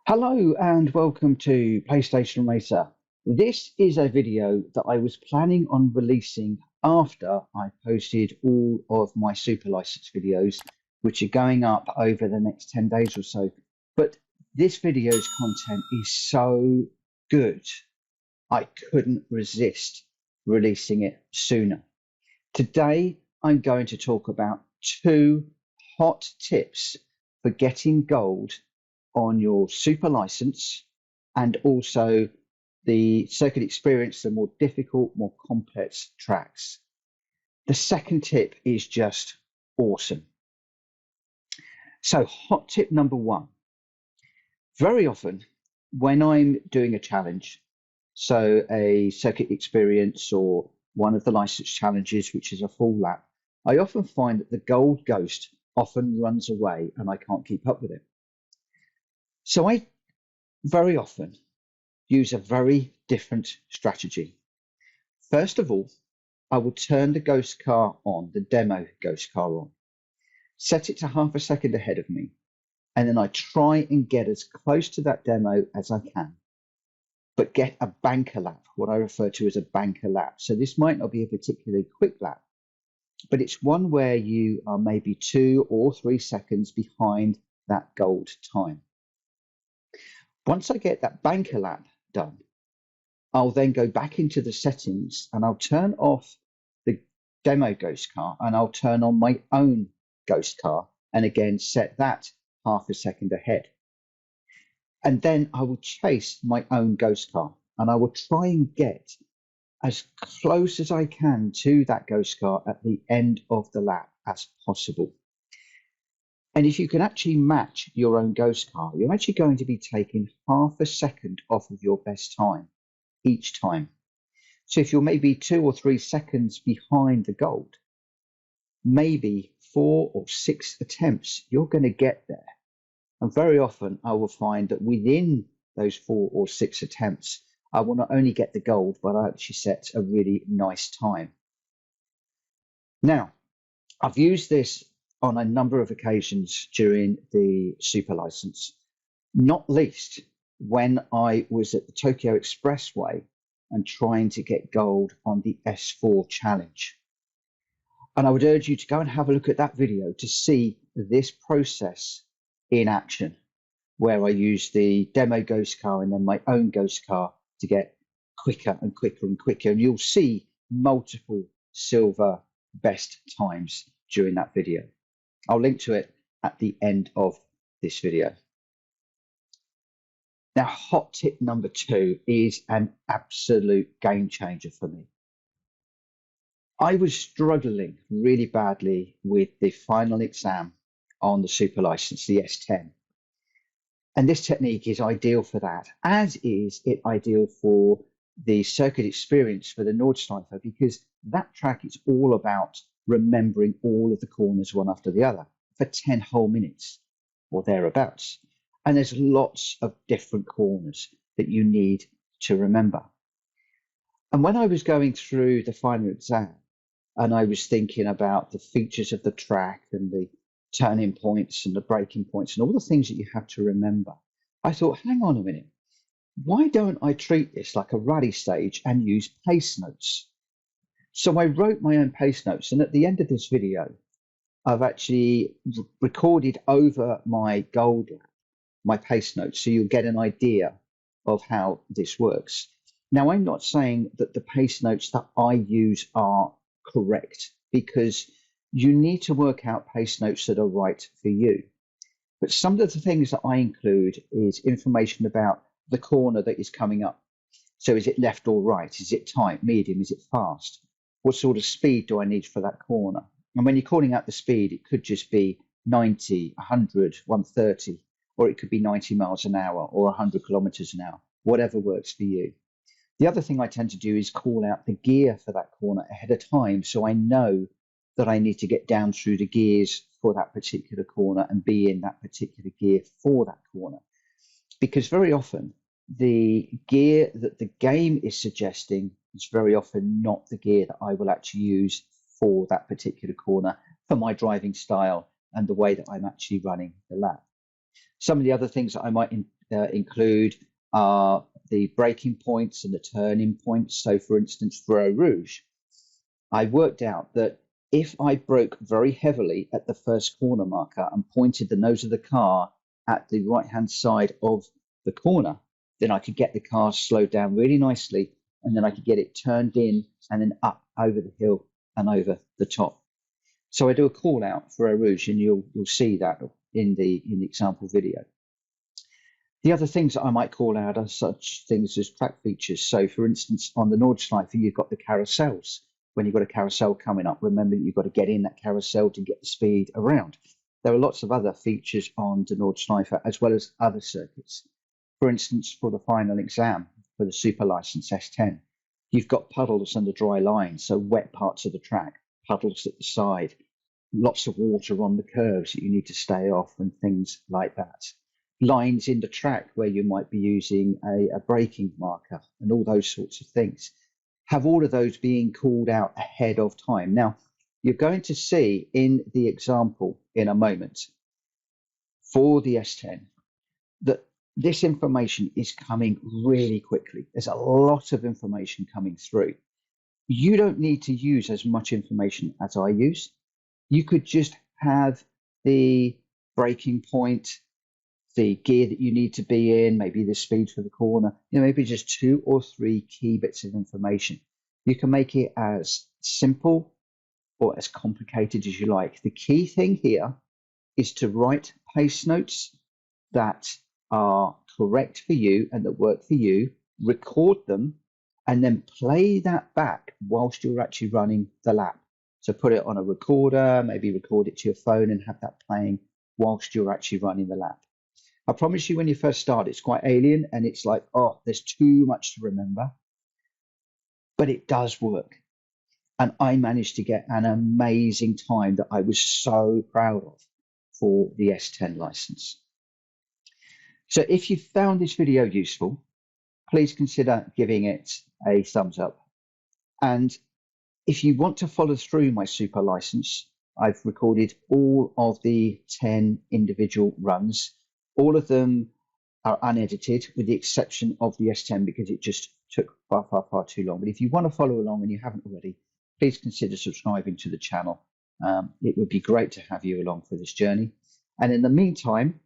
Hello and welcome to PlayStation Racer. This is a video that I was planning on releasing after I posted all of my super license videos, which are going up over the next 10 days or so. But this video's content is so good, I couldn't resist releasing it sooner. Today, I'm going to talk about two hot tips for getting gold on your super license and also the circuit experience, the more difficult, more complex tracks. The second tip is just awesome. So, hot tip number one. Very often, when I'm doing a challenge, so a circuit experience or one of the license challenges, which is a full lap, I often find that the gold ghost often runs away and I can't keep up with it. So I very often use a very different strategy. First of all, I will turn the ghost car on, the demo ghost car on, set it to half a second ahead of me, and then I try and get as close to that demo as I can, but get a banker lap, what I refer to as a banker lap. So this might not be a particularly quick lap, but it's one where you are maybe 2 or 3 seconds behind that gold time. Once I get that banker lap done, I'll then go back into the settings and I'll turn off the demo ghost car and I'll turn on my own ghost car and again set that half a second ahead. And then I will chase my own ghost car and I will try and get as close as I can to that ghost car at the end of the lap as possible. And if you can actually match your own ghost car, you're actually going to be taking half a second off of your best time each time. So if you're maybe 2 or 3 seconds behind the gold, maybe 4 or 6 attempts, you're going to get there. And very often I will find that within those 4 or 6 attempts, I will not only get the gold, but I actually set a really nice time. Now, I've used this on a number of occasions during the super license, not least when I was at the Tokyo Expressway and trying to get gold on the S4 challenge. And I would urge you to go and have a look at that video to see this process in action, where I use the demo ghost car and then my own ghost car to get quicker and quicker and quicker. And you'll see multiple silver best times during that video. I'll link to it at the end of this video. Now, hot tip number 2 is an absolute game changer for me. I was struggling really badly with the final exam on the super license, the S10. And this technique is ideal for that, as is it ideal for the circuit experience for the Nordschleife, because that track is all about remembering all of the corners one after the other for 10 whole minutes or thereabouts. And there's lots of different corners that you need to remember. And when I was going through the final exam and I was thinking about the features of the track and the turning points and the braking points and all the things that you have to remember, I thought, hang on a minute, why don't I treat this like a rally stage and use pace notes? So I wrote my own pace notes, and at the end of this video, I've actually recorded over my gold lap, my pace notes, so you'll get an idea of how this works. Now, I'm not saying that the pace notes that I use are correct, because you need to work out pace notes that are right for you. But some of the things that I include is information about the corner that is coming up. So is it left or right? Is it tight, medium? Is it fast? What sort of speed do I need for that corner? And when you're calling out the speed, it could just be 90, 100, 130, or it could be 90 miles an hour or 100 kilometers an hour, whatever works for you. The other thing I tend to do is call out the gear for that corner ahead of time, so I know that I need to get down through the gears for that particular corner and be in that particular gear for that corner. Because very often the gear that the game is suggesting is very often not the gear that I will actually use for that particular corner, for my driving style and the way that I'm actually running the lap. Some of the other things that I might include are the braking points and the turning points. So for instance, for Eau Rouge, I worked out that if I broke very heavily at the first corner marker and pointed the nose of the car at the right-hand side of the corner, then I could get the car slowed down really nicely, and then I could get it turned in and then up over the hill and over the top. So I do a call out for Eau Rouge, and you'll see that in the example video. The other things that I might call out are such things as track features. So for instance, on the Nordschleife, you've got the carousels. When you've got a carousel coming up, remember you've got to get in that carousel to get the speed around. There are lots of other features on the Nordschleife as well as other circuits. For instance, for the final exam for the Super License S10, you've got puddles and the dry lines, so wet parts of the track, puddles at the side, lots of water on the curves that you need to stay off and things like that. Lines in the track where you might be using a braking marker and all those sorts of things. Have all of those being called out ahead of time. Now, you're going to see in the example in a moment for the S10 that this information is coming really quickly. There's a lot of information coming through. You don't need to use as much information as I use. You could just have the braking point, the gear that you need to be in, maybe the speed for the corner, maybe just 2 or 3 key bits of information. You can make it as simple or as complicated as you like. The key thing here is to write pace notes that are correct for you and that work for you, record them, and then play that back whilst you're actually running the lap. So put it on a recorder, maybe record it to your phone and have that playing whilst you're actually running the lap. I promise you, when you first start, it's quite alien and it's like, oh, there's too much to remember. But it does work. And I managed to get an amazing time that I was so proud of for the S10 license. So if you found this video useful, please consider giving it a thumbs up. And if you want to follow through my super license, I've recorded all of the 10 individual runs. All of them are unedited with the exception of the S10 because it just took far too long. But if you want to follow along and you haven't already, please consider subscribing to the channel. It would be great to have you along for this journey. And in the meantime,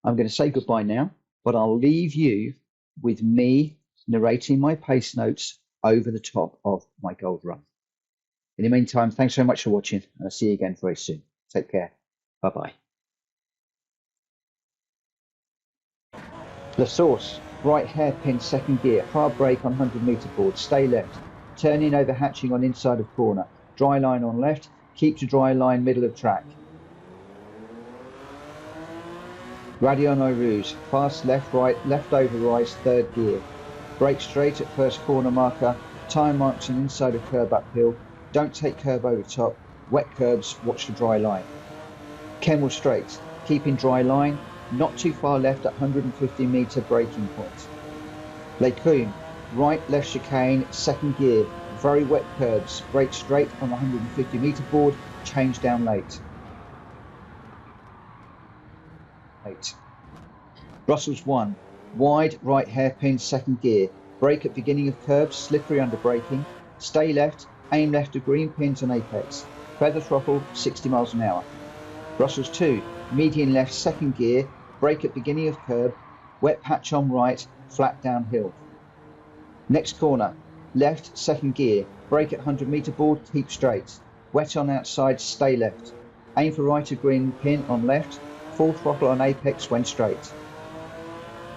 I'm going to say goodbye now, but I'll leave you with me narrating my pace notes over the top of my gold run. In the meantime, thanks so much for watching, and I'll see you again very soon. Take care. Bye-bye. The source, right hairpin second gear, hard brake on 100-meter board, stay left, turn in over hatching on inside of corner, dry line on left, keep to dry line middle of track. Rayon Eau Rouge, fast left right, left over rise, third gear. Brake straight at first corner marker, tyre marks on inside of curb uphill, don't take curb over top, wet curbs, watch the dry line. Kemmel straight, keeping dry line, not too far left at 150-meter braking point. Les Combes, right left chicane, second gear, very wet curbs, brake straight on the 150-meter board, change down late. Brussels 1, wide right hairpin second gear, brake at beginning of curbs, slippery under braking, stay left, aim left to green pins on apex, feather throttle 60 miles an hour. Brussels 2, median left second gear, brake at beginning of curb, wet patch on right, flat downhill. Next corner, left second gear, brake at 100-meter board, keep straight, wet on outside, stay left, aim for right of green pin on left, full throttle on apex when straight.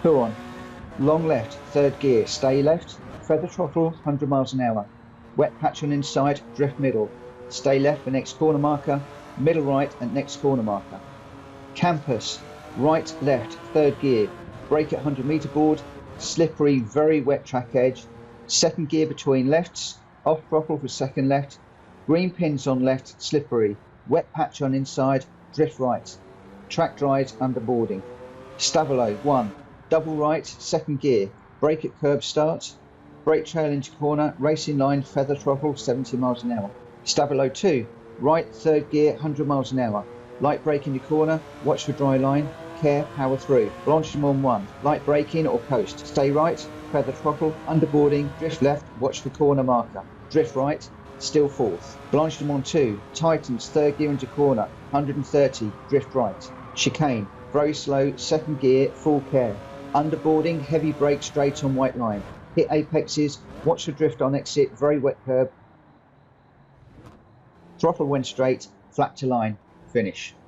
Huron, long left, third gear, stay left, feather throttle 100 miles an hour, wet patch on inside, drift middle, stay left for next corner marker, middle right at next corner marker. Campus, right left, third gear, brake at 100-meter board, slippery, very wet track edge, second gear between lefts, off throttle for second left, green pins on left, slippery, wet patch on inside, drift right, track dries under boarding. Stavelot 1, double right, second gear, brake at curb start, brake trail into corner, racing line, feather throttle 70 miles an hour. Stavelot 2, right third gear, 100 miles an hour, light brake into corner, watch for dry line, care, power through. Blanchard on 1, light braking or coast. Stay right, feather throttle, underboarding, drift left, watch for corner marker. Drift right, still fourth. Blanchard on 2, tightens, third gear into corner, 130, drift right. Chicane, very slow, second gear, full care. Underboarding, heavy brake straight on white line. Hit apexes, watch the drift on exit, very wet curb. Throttle when straight, flat to line, finish.